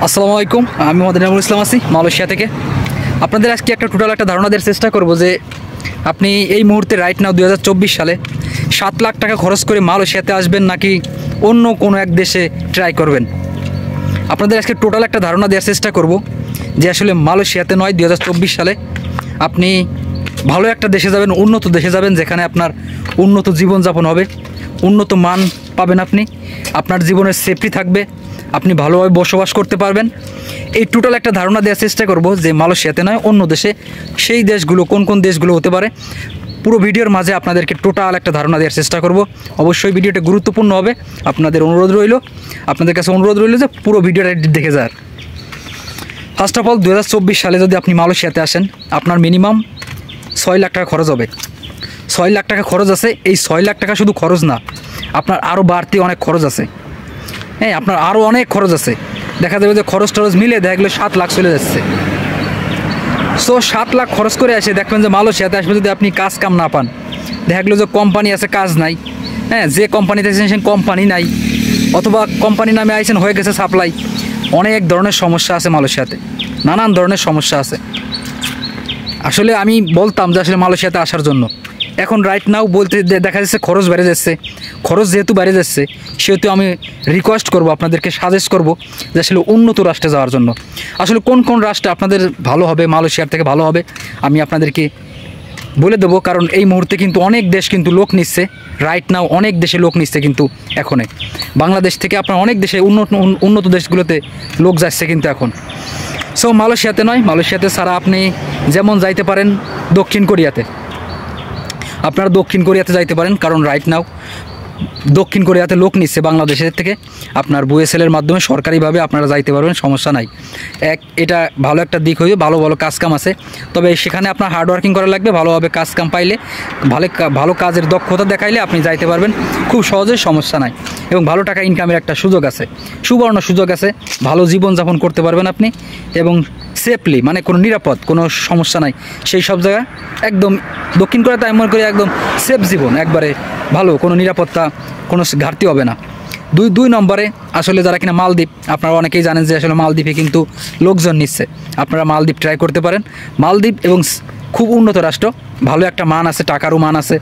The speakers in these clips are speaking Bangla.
আসসালামু আলাইকুম, আমি মোহাম্মদ নামুল ইসলাম আছি মালয়েশিয়া থেকে। আপনাদের আজকে টোটাল একটা ধারণা দেওয়ার চেষ্টা করব যে আপনি এই মুহূর্তে রাইট নাও 2024 সালে 7 লাখ টাকা খরচ করে মালয়েশিয়াতে আসবেন নাকি অন্য কোনো এক দেশে ট্রাই করবেন। আপনাদের আজকে টোটাল একটা ধারণা দেওয়ার চেষ্টা করব যে আসলে মালয়েশিয়াতে নয় 2024 সালে আপনি ভালো একটা দেশে যাবেন, উন্নত দেশে যাবেন, যেখানে আপনার উন্নত জীবনযাপন হবে, উন্নত মান পাবেন, আপনি আপনার জীবনের সেফটি থাকবে, আপনি ভালোভাবে বসবাস করতে পারবেন। এই টোটাল একটা ধারণা দেওয়ার চেষ্টা করব যে মালয়েশিয়াতে নয় অন্য দেশে, সেই দেশগুলো কোন কোন দেশগুলো হতে পারে। পুরো ভিডিওর মাঝে আপনাদেরকে টোটাল একটা ধারণা দেওয়ার চেষ্টা করব। অবশ্যই ভিডিওটা গুরুত্বপূর্ণ হবে, আপনাদের কাছে অনুরোধ রইল যে পুরো ভিডিওটা দেখে যান। ফার্স্ট অফ অল 2024 সালে যদি আপনি মালয়েশিয়াতে আসেন, আপনার মিনিমাম 6 লাখ টাকা খরচ হবে। 6 লাখ টাকা খরচ আছে। এই 6 লাখ টাকা শুধু খরচ না, আপনার আরও বাড়তি অনেক খরচ আছে। হ্যাঁ, আপনার আরও অনেক খরচ আছে। দেখা যাবে যে খরচ টরচ মিলে দেখা গেলো 7 লাখ চলে যাচ্ছে। সো 7 লাখ খরচ করে আসে দেখবেন যে মালয়েশিয়াতে আসবে যদি আপনি কাজ কাম না পান, দেখা গেলো যে কোম্পানি আছে কাজ নাই, হ্যাঁ, যে কোম্পানিতে আছেন সেই কোম্পানি নাই, অথবা কোম্পানি নামে আইছেন হয়ে গেছে সাপ্লাই। অনেক ধরনের সমস্যা আছে মালয়েশিয়াতে, নানান ধরনের সমস্যা আছে। আসলে আমি বলতাম যে আসলে মালয়েশিয়াতে আসার জন্য, এখন রাইট নাও বলতে দেখা যাচ্ছে খরচ বেড়ে যাচ্ছে। খরচ যেহেতু বেড়ে যাচ্ছে সেহেতু আমি রিকোয়েস্ট করব, আপনাদেরকে সাজেস্ট করব যে আসলে উন্নত রাষ্ট্রে যাওয়ার জন্য। আসলে কোন কোন রাষ্ট্রে আপনাদের ভালো হবে, মালয়েশিয়ার থেকে ভালো হবে আমি আপনাদেরকে বলে দেবো। কারণ এই মুহূর্তে কিন্তু অনেক দেশ কিন্তু লোক নিচ্ছে, রাইট নাও অনেক দেশে লোক নিচ্ছে কিন্তু এখনে। বাংলাদেশ থেকে আপনার অনেক দেশে উন্নত দেশগুলোতে লোক যাচ্ছে কিন্তু এখন। সো মালয়েশিয়াতে নয়, মালয়েশিয়াতে ছাড়া আপনি যেমন যাইতে পারেন দক্ষিণ কোরিয়াতে, আপনারা দক্ষিণ কোরিয়াতে যাইতে পারেন। কারণ রাইট নাও দক্ষিণ কোরিয়াতে লোক নিচ্ছে বাংলাদেশের থেকে, আপনার বুয়েসেলের মাধ্যমে সরকারিভাবে আপনারা যাইতে পারবেন, সমস্যা নাই। এটা ভালো একটা দিক হইবে, ভালো ভালো কাজকাম আছে। তবে সেখানে আপনার হার্ডওয়ার্কিং করা লাগবে, ভালোভাবে কাজকাম পাইলে, ভালো কাজের দক্ষতা দেখাইলে আপনি যাইতে পারবেন খুব সহজে, সমস্যা নাই। এবং ভালো টাকা ইনকামের একটা সুযোগ আছে, সুবর্ণ সুযোগ আছে, ভালো জীবনযাপন করতে পারবেন আপনি, এবং সেফলি, মানে কোনো নিরাপদ, কোনো সমস্যা নাই সেই সব জায়গায়। একদম দক্ষিণ কোরিয়াতে আমি মনে করি একদম সেফ জীবন, একবারে ভালো, কোনো নিরাপত্তা, কোনো ঘাটতি হবে না। দুই নম্বরে আসলে যারা কিনা মালদ্বীপ, আপনারা অনেকেই জানেন যে আসলে মালদ্বীপে কিন্তু লোকজন নিচ্ছে, আপনারা মালদ্বীপ ট্রাই করতে পারেন। মালদ্বীপ এবং খুব উন্নত রাষ্ট্র, ভালো একটা মান আছে, টাকারও মান আছে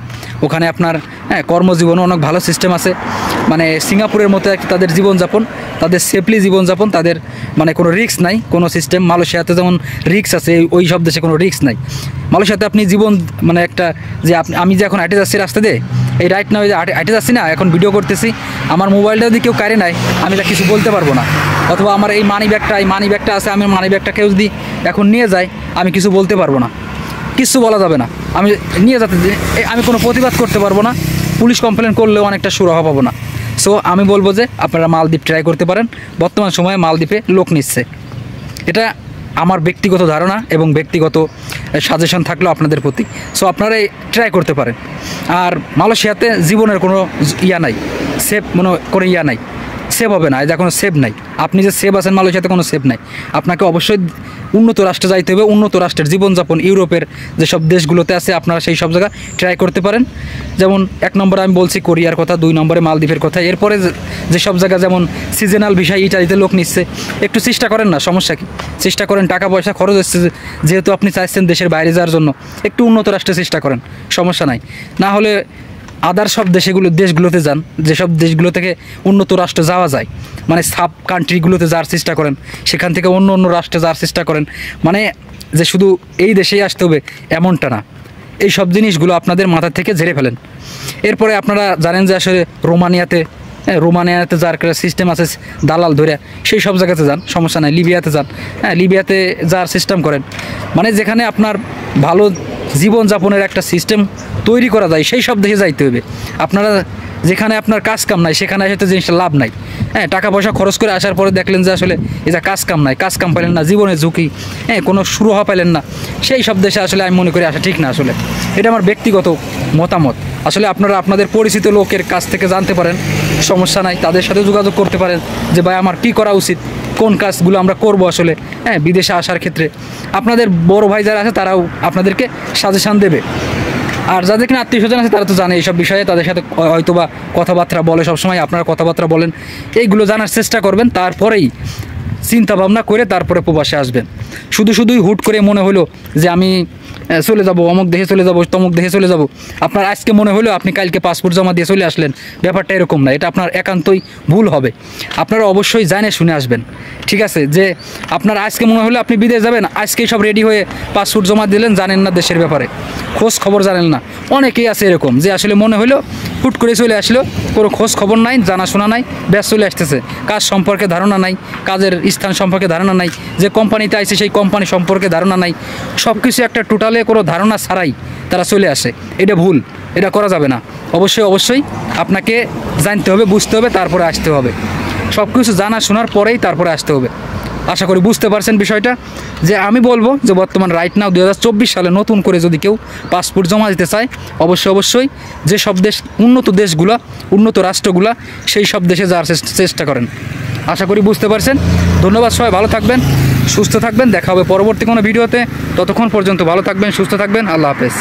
ওখানে। আপনার কর্মজীবনও অনেক ভালো সিস্টেম আছে, মানে সিঙ্গাপুরের মতো একটা তাদের জীবনযাপন, তাদের সেফলি জীবনযাপন, তাদের মানে কোনো রিস্ক নাই কোনো সিস্টেম। মালয়েশিয়াতে যেমন রিস্ক আছে, ওই সব দেশে কোনো রিস্ক নাই। মালয়েশিয়াতে আপনি জীবন মানে একটা যে আমি যে এখন হাঁটে যাচ্ছি রাস্তা দিয়ে, এই রাইট না, ওই যে হাঁটে যাচ্ছি না, এখন ভিডিও করতেছি, আমার মোবাইলটা যদি কেউ কারে নেয় আমি তা কিছু বলতে পারবো না। অথবা আমার এই মানি ব্যাগটা আছে, আমি মানি ব্যাগটা কেউ যদি এখন নিয়ে যায় আমি কিছু বলতে পারবো না, কিছু বলা যাবে না। আমি নিয়ে যেতে আমি কোনো প্রতিবাদ করতে পারবো না, পুলিশ কমপ্লেন করলেও অনেকটা সুরাহা পাবো না। সো আমি বলবো যে আপনারা মালদ্বীপ ট্রাই করতে পারেন, বর্তমান সময়ে মালদ্বীপে লোক নিচ্ছে। এটা আমার ব্যক্তিগত ধারণা এবং ব্যক্তিগত সাজেশন থাকলো আপনাদের প্রতি। সো আপনারা ট্রাই করতে পারেন। আর মালয়েশিয়াতে জীবনের কোনো নাই, সেফ কোনো নাই, সেভ হবে না, এটা কোনো সেভ নাই। আপনি যে সেভ আছেন মালয়েশিয়াতে কোনো সেভ নাই। আপনাকে অবশ্যই উন্নত রাষ্ট্রে যাইতে হবে, উন্নত রাষ্ট্রের জীবনযাপন ইউরোপের যেসব দেশগুলোতে আছে আপনারা সেই সব জায়গা ট্রাই করতে পারেন। যেমন 1 নম্বরে আমি বলছি কোরিয়ার কথা, 2 নম্বরে মালদ্বীপের কথা। এরপরে যেসব জায়গা যেমন সিজনাল ভিসা ইটালিতে লোক নিচ্ছে, একটু চেষ্টা করেন না, সমস্যা কি, চেষ্টা করেন। টাকা পয়সা খরচ হচ্ছে যেহেতু আপনি চাইছেন দেশের বাইরে যাওয়ার জন্য, একটু উন্নত রাষ্ট্রে চেষ্টা করেন, সমস্যা নাই। না হলে আদার সব দেশগুলোতে যান, যেসব দেশগুলো থেকে উন্নত রাষ্ট্রে যাওয়া যায়, মানে সাব কান্ট্রিগুলোতে যাওয়ার চেষ্টা করেন, সেখান থেকে অন্য রাষ্ট্রে যাওয়ার চেষ্টা করেন। মানে যে শুধু এই দেশেই আসতে হবে এমনটা না, এই সব জিনিসগুলো আপনাদের মাথা থেকে ঝেড়ে ফেলেন। এরপরে আপনারা জানেন যে আসলে রোমানিয়াতে যার সিস্টেম আছে দালাল ধরে, সেই সব জায়গাতে যান, সমস্যা নাই। লিবিয়াতে যান, লিবিয়াতে যাওয়ার সিস্টেম করেন, মানে যেখানে আপনার ভালো জীবনযাপনের একটা সিস্টেম তৈরি করা যায় সেই সব দেশে যাইতে হবে। আপনারা যেখানে আপনার কাজ কাম নাই সেখানে এসে তো জিনিসটা লাভ নাই। টাকা পয়সা খরচ করে আসার পরে দেখলেন যে আসলে এটা কাজ কাম নাই, কাজ কাম পাইলেন না, জীবনের ঝুঁকি, কোনো শুরু হওয়া পাইলেন না, সেই সব দেশে আসলে আমি মনে করি আসা ঠিক না। আসলে এটা আমার ব্যক্তিগত মতামত। আসলে আপনারা আপনাদের পরিচিত লোকের কাছ থেকে জানতে পারেন, সমস্যা নাই, তাদের সাথে যোগাযোগ করতে পারেন যে ভাই আমার কী করা উচিত, কোন কাজগুলো আমরা করব আসলে বিদেশে আসার ক্ষেত্রে। আপনাদের বড় ভাই যারা আছে তারাও আপনাদেরকে সাজেশান দেবে। আর যাদের কিনা আত্মীয় স্বজন আছে তারা তো জানে এইসব বিষয়ে, তাদের সাথে হয়তো বা কথাবার্তা বলে, সবসময় আপনারা কথাবার্তা বলেন, এইগুলো জানার চেষ্টা করবেন। তারপরেই চিন্তা ভাবনা করে তারপরে প্রবাসে আসবেন। শুধুই হুট করে মনে হলো যে আমি চলে যাব, অমুক দেশে চলে যাব, তমুক দেশে চলে যাব, আপনার আজকে মনে হলো আপনি কালকে পাসপোর্ট জমা দিয়ে চলে আসলেন, ব্যাপারটা এরকম না। এটা আপনার একান্তই ভুল হবে। আপনারা অবশ্যই জানে শুনে আসবেন, ঠিক আছে? যে আপনার আজকে মনে হলো আপনি বিদেশ যাবেন, আজকেই সব রেডি হয়ে পাসপোর্ট জমা দিলেন, জানেন না দেশের ব্যাপারে, খোঁজ খবর জানেন না। অনেকেই আছে এরকম যে আসলে মনে হলো হুট করে চলে আসলো, কোনো খোঁজ খবর নাই, জানাশোনা নাই, ব্যাস চলে আসতেছে, কাজ সম্পর্কে ধারণা নাই, কাজের স্থান সম্পর্কে ধারণা নাই, যে কোম্পানিতে আইছে সেই কোম্পানি সম্পর্কে ধারণা নাই, সব কিছু একটা টোটালে কোনো ধারণা ছাড়াই তারা চলে আসে। এটা ভুল, এটা করা যাবে না। অবশ্যই আপনাকে জানতে হবে, বুঝতে হবে, তারপরে আসতে হবে। সব কিছু জানা শোনার পরেই তারপরে আসতে হবে। আশা করি বুঝতে পারছেন বিষয়টা। যে আমি বলবো যে বর্তমান রাইট নাও 2024 সালে নতুন করে যদি কেউ পাসপোর্ট জমা দিতে চায়, অবশ্যই যে সব দেশ উন্নত দেশগুলো, উন্নত রাষ্ট্রগুলো, সেই সব দেশে যাওয়ার চেষ্টা করেন। আশা করি বুঝতে পারছেন। ধন্যবাদ, সবাই ভালো থাকবেন, সুস্থ থাকবেন। দেখা হবে পরবর্তী কোনো ভিডিওতে। ততক্ষণ পর্যন্ত ভালো থাকবেন, সুস্থ থাকবেন। আল্লাহ হাফেজ।